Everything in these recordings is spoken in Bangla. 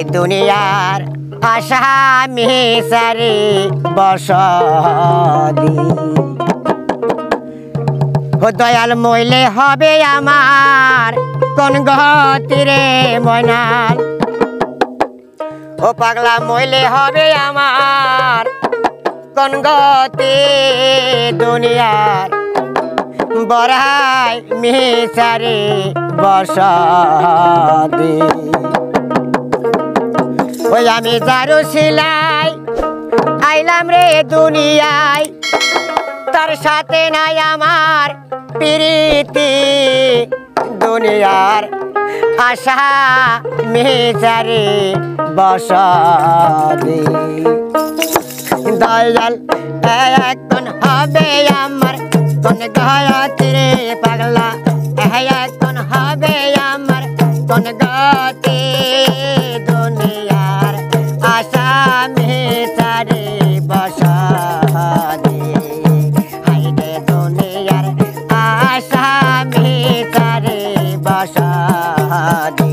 দুনিয়ার আসামি সারি বসদি ও দয়াল মইলে হবে আমার কোন গতিরে ময়নাল ও পাগলা মইলে হবে আমার কোন গতি দুনিয়ার বড়াই মিসারে বসদি ওই আমি জারু সিলাই আইলাম রে দুনিয়ায় তার সাথে নাই আমার প্রীতি দুনিয়ার আশা মিসারে বসদি দয়াল এখন হবে আমার কোন গতি রে পাগলা এখন হবে আমার কোন গতি দুনিয়ার আশা মিসারে বসদি হাইরে দুনিয়ার আশা মিসারে বসদি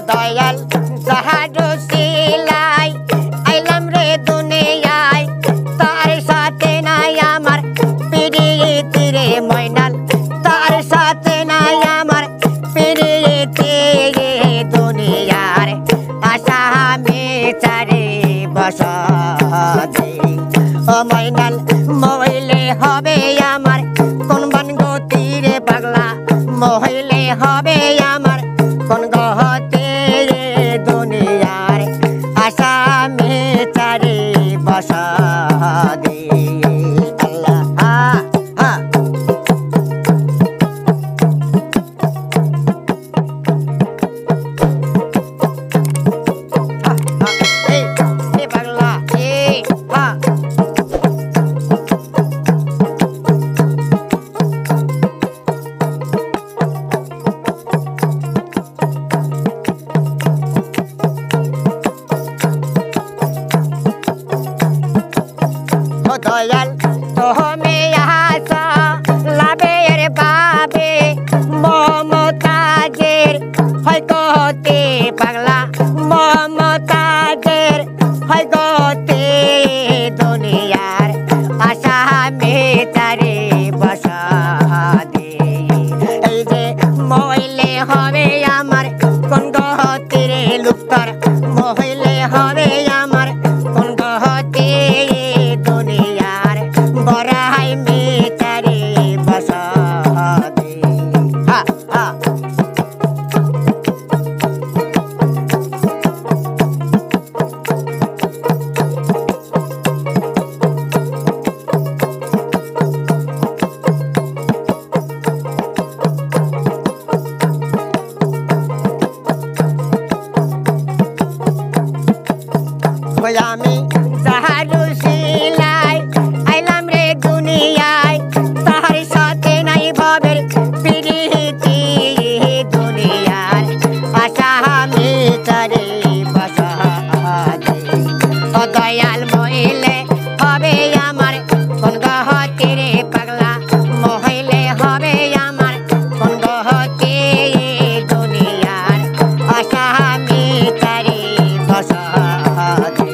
দয়াল জাহাজু সিলাই আইলাম রে দুনিয়ায় তার সাথে নাই আমার প্রীতি রে ময়নাল তার সাথে নাই আমার প্রীতি রে দুনিয়ার আশা মিসারে বসদি ও ময়নাল মইলে হবে আমার কোন গতি রে পাগলা মইলে হবে আমার কোন গতি দুনিয়ার আশা মিসারে বসদি আল্লাহ পাগলা দয়াল তুমি আসা লাভের বাবে মমতাজের হয় গতি পাগলা মমতাজের হয় গতি দুনিয়ার আশা মিসারে বসদি এই যে মইলে হবে আমার কোন গতি রে লুপ্তর মহিলে হবে আমার কোন গতি দুনিয়ার বড়াই মিসারে বসদি আমি জাহাজু সিলাই আইলাম রে দুনিয়ায় তার সাথে নাই ভবের প্রীতি দুনিয়ার আশা মিসারে বসদি ও দয়াল মইলে হবে আমার কোন গতি রে পাগলা মইলে হবে আমার কোন গতি দুনিয়ার আশা মিসারে বসদি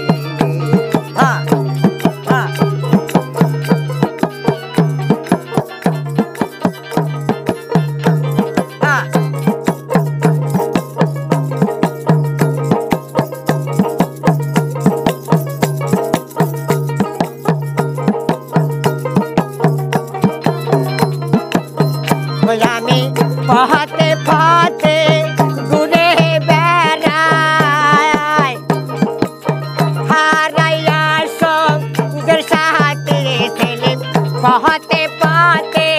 আমি পথে পথে ঘুরে বেড়াই হারাইয়া সঙ্গের সাথে ছেলে পথে পথে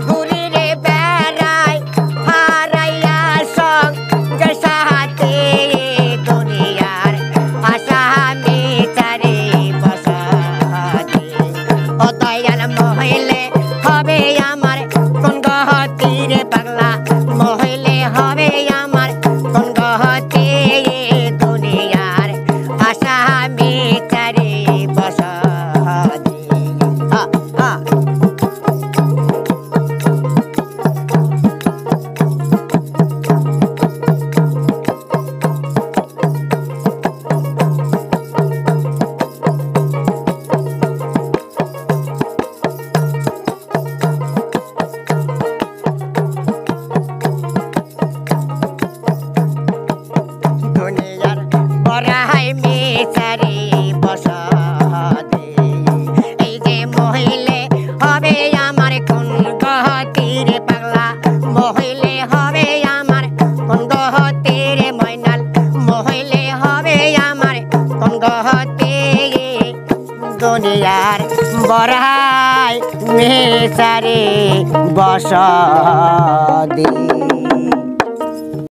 ঘুরে রে বেড়াই হারাইয়া সঙ্গের সাথে দুনিয়ার আশা মিসারে বসদি ও বসতি হা হা দুনিয়ার বড়াই মেসারি বসতি এই যে মহিলে হবে আমার কোন গতির পাগলা মহিলে হবে আমার কোন গতির ময়নাল মহিলে হবে আমার কোন গতি দুনিয়ার বড়াই মেসারি বসতি